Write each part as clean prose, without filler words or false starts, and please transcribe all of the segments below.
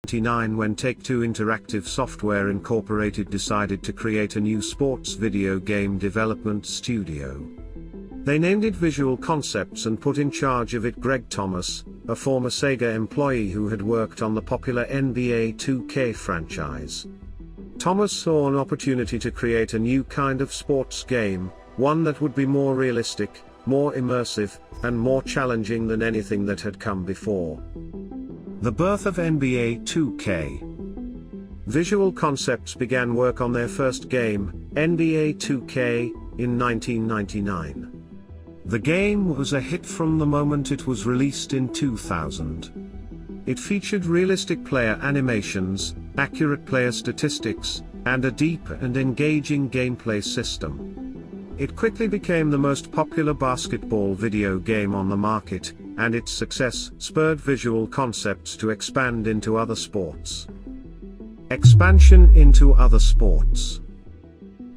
1999 when Take-Two Interactive Software Incorporated decided to create a new sports video game development studio. They named it Visual Concepts and put in charge of it Greg Thomas, a former Sega employee who had worked on the popular NBA 2K franchise. Thomas saw an opportunity to create a new kind of sports game, one that would be more realistic, more immersive, and more challenging than anything that had come before. The birth of NBA 2K. Visual Concepts began work on their first game, NBA 2K, in 1999. The game was a hit from the moment it was released in 2000. It featured realistic player animations, accurate player statistics, and a deep and engaging gameplay system. It quickly became the most popular basketball video game on the market, and its success spurred Visual Concepts to expand into other sports. Expansion into other sports.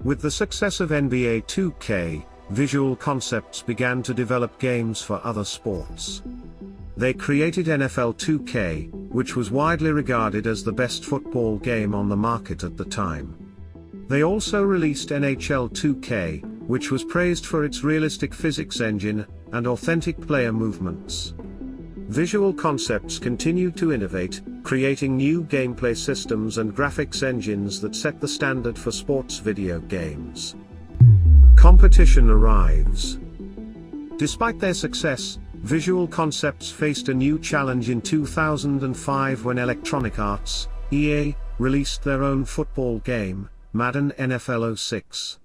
With the success of NBA 2K, Visual Concepts began to develop games for other sports. They created NFL 2K, which was widely regarded as the best football game on the market at the time. They also released NHL 2K, which was praised for its realistic physics engine and authentic player movements. Visual Concepts continued to innovate, creating new gameplay systems and graphics engines that set the standard for sports video games. Competition arrives. Despite their success, Visual Concepts faced a new challenge in 2005 when Electronic Arts, EA, released their own football game, Madden NFL 06.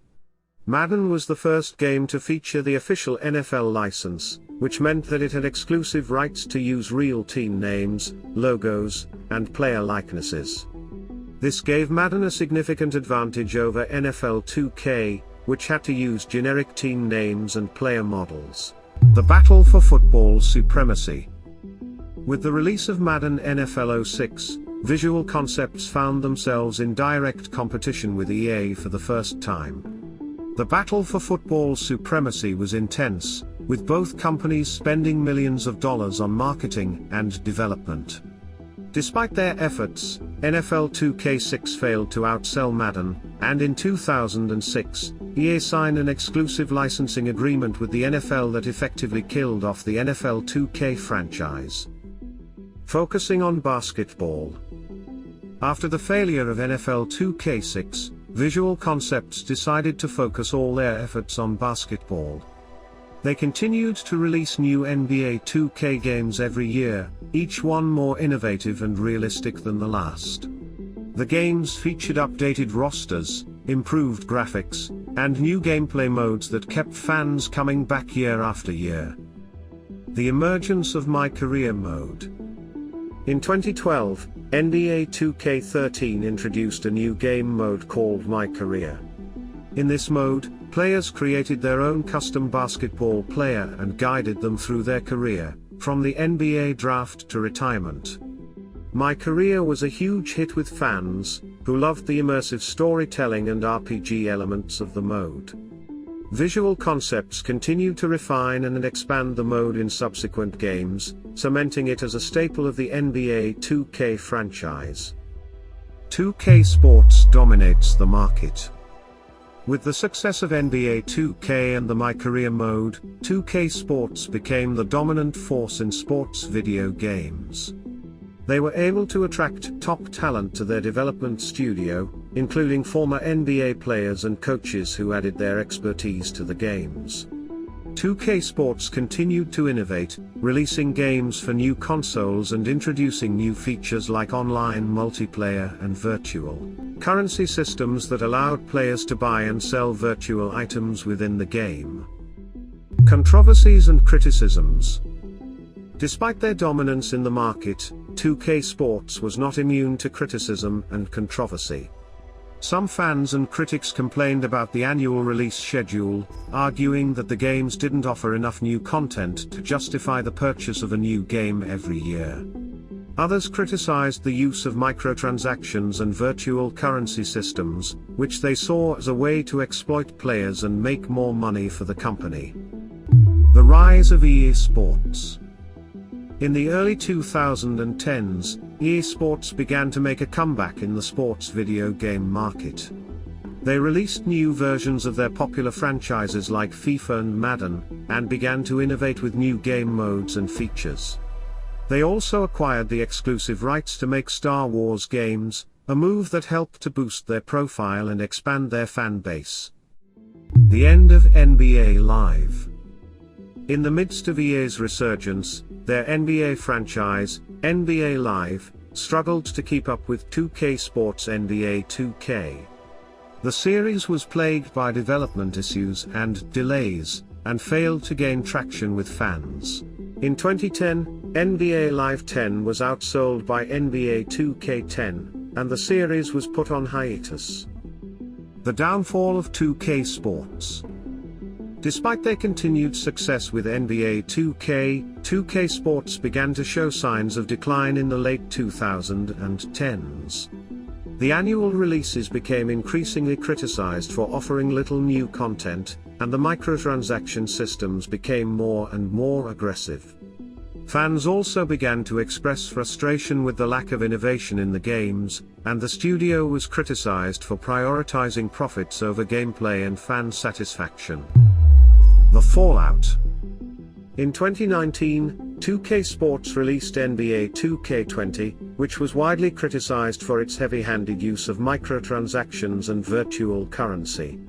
Madden was the first game to feature the official NFL license, which meant that it had exclusive rights to use real team names, logos, and player likenesses. This gave Madden a significant advantage over NFL 2K, which had to use generic team names and player models. The battle for football supremacy. With the release of Madden NFL 06, Visual Concepts found themselves in direct competition with EA for the first time. The battle for football supremacy was intense, with both companies spending millions of dollars on marketing and development. Despite their efforts, NFL 2K6 failed to outsell Madden, and in 2006, EA signed an exclusive licensing agreement with the NFL that effectively killed off the NFL 2K franchise. Focusing on basketball. After the failure of NFL 2K6, Visual Concepts decided to focus all their efforts on basketball. They continued to release new NBA 2K games every year, each one more innovative and realistic than the last. The games featured updated rosters, improved graphics, and new gameplay modes that kept fans coming back year after year. The emergence of My Career mode. In 2012, NBA 2K13 introduced a new game mode called My Career. In this mode, players created their own custom basketball player and guided them through their career, from the NBA draft to retirement. My Career was a huge hit with fans, who loved the immersive storytelling and RPG elements of the mode. Visual Concepts continued to refine and expand the mode in subsequent games, cementing it as a staple of the NBA 2K franchise. 2K Sports dominates the market. With the success of NBA 2K and the My Career mode, 2K Sports became the dominant force in sports video games. They were able to attract top talent to their development studio, including former NBA players and coaches who added their expertise to the games. 2K Sports continued to innovate, releasing games for new consoles and introducing new features like online multiplayer and virtual currency systems that allowed players to buy and sell virtual items within the game. Controversies and criticisms. Despite their dominance in the market, 2K Sports was not immune to criticism and controversy. Some fans and critics complained about the annual release schedule, arguing that the games didn't offer enough new content to justify the purchase of a new game every year. Others criticized the use of microtransactions and virtual currency systems, which they saw as a way to exploit players and make more money for the company. The rise of EA Sports. In the early 2010s, EA Sports began to make a comeback in the sports video game market. They released new versions of their popular franchises like FIFA and Madden, and began to innovate with new game modes and features. They also acquired the exclusive rights to make Star Wars games, a move that helped to boost their profile and expand their fan base. The end of NBA Live. In the midst of EA's resurgence, their NBA franchise, NBA Live, struggled to keep up with 2K Sports NBA 2K. The series was plagued by development issues and delays, and failed to gain traction with fans. In 2010, NBA Live 10 was outsold by NBA 2K10, and the series was put on hiatus. The downfall of 2K Sports. Despite their continued success with NBA 2K, 2K Sports began to show signs of decline in the late 2010s. The annual releases became increasingly criticized for offering little new content, and the microtransaction systems became more and more aggressive. Fans also began to express frustration with the lack of innovation in the games, and the studio was criticized for prioritizing profits over gameplay and fan satisfaction. The fallout. In 2019, 2K Sports released NBA 2K20, which was widely criticized for its heavy-handed use of microtransactions and virtual currency.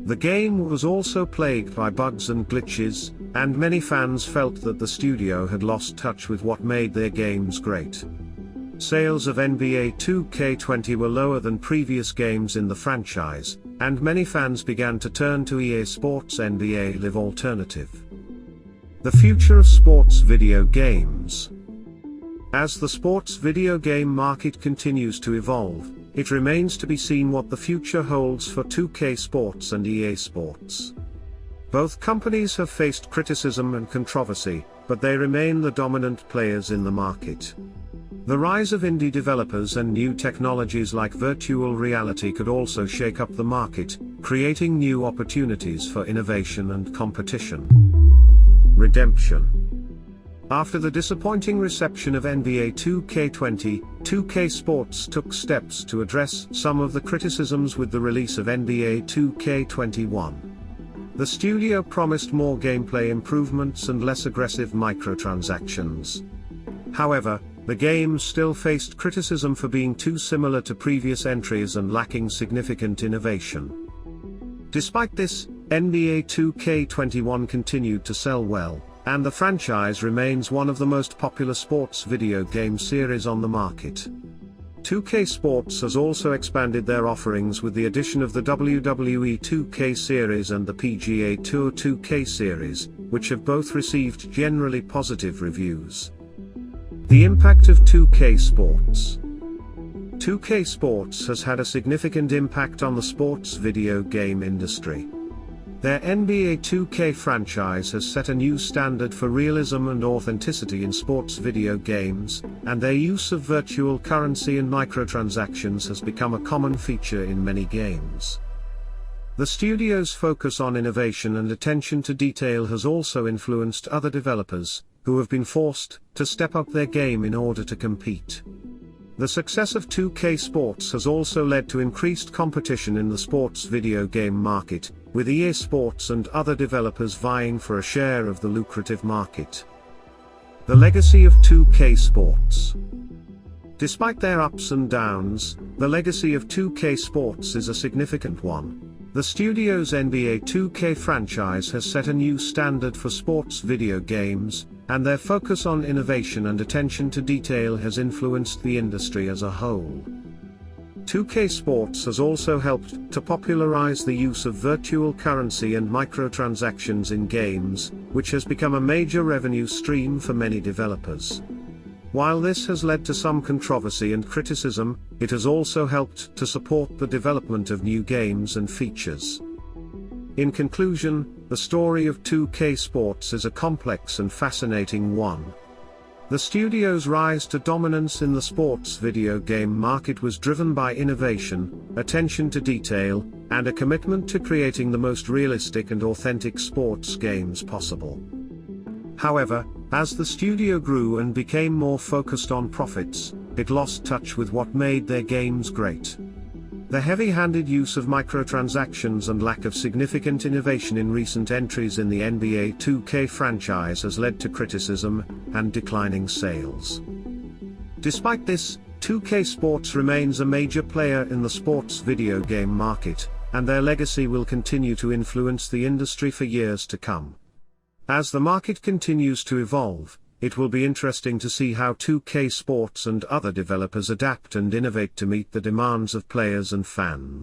The game was also plagued by bugs and glitches, and many fans felt that the studio had lost touch with what made their games great. Sales of NBA 2K20 were lower than previous games in the franchise, and many fans began to turn to EA Sports' NBA Live alternative. The future of sports video games. As the sports video game market continues to evolve, it remains to be seen what the future holds for 2K Sports and EA Sports. Both companies have faced criticism and controversy, but they remain the dominant players in the market. The rise of indie developers and new technologies like virtual reality could also shake up the market, creating new opportunities for innovation and competition. Redemption. After the disappointing reception of NBA 2K20, 2K Sports took steps to address some of the criticisms with the release of NBA 2K21. The studio promised more gameplay improvements and less aggressive microtransactions. However, the game still faced criticism for being too similar to previous entries and lacking significant innovation. Despite this, NBA 2K21 continued to sell well, and the franchise remains one of the most popular sports video game series on the market. 2K Sports has also expanded their offerings with the addition of the WWE 2K series and the PGA Tour 2K series, which have both received generally positive reviews. The impact of 2K Sports. 2K Sports has had a significant impact on the sports video game industry. Their NBA 2K franchise has set a new standard for realism and authenticity in sports video games, and their use of virtual currency and microtransactions has become a common feature in many games. The studio's focus on innovation and attention to detail has also influenced other developers, who have been forced to step up their game in order to compete. The success of 2K Sports has also led to increased competition in the sports video game market, with EA Sports and other developers vying for a share of the lucrative market. The legacy of 2K Sports. Despite their ups and downs, the legacy of 2K Sports is a significant one. The studio's NBA 2K franchise has set a new standard for sports video games, and their focus on innovation and attention to detail has influenced the industry as a whole. 2K Sports has also helped to popularize the use of virtual currency and microtransactions in games, which has become a major revenue stream for many developers. While this has led to some controversy and criticism, it has also helped to support the development of new games and features. In conclusion, the story of 2K Sports is a complex and fascinating one. The studio's rise to dominance in the sports video game market was driven by innovation, attention to detail, and a commitment to creating the most realistic and authentic sports games possible. However, as the studio grew and became more focused on profits, it lost touch with what made their games great. The heavy-handed use of microtransactions and lack of significant innovation in recent entries in the NBA 2K franchise has led to criticism and declining sales. Despite this, 2K Sports remains a major player in the sports video game market, and their legacy will continue to influence the industry for years to come. As the market continues to evolve, it will be interesting to see how 2K Sports and other developers adapt and innovate to meet the demands of players and fans.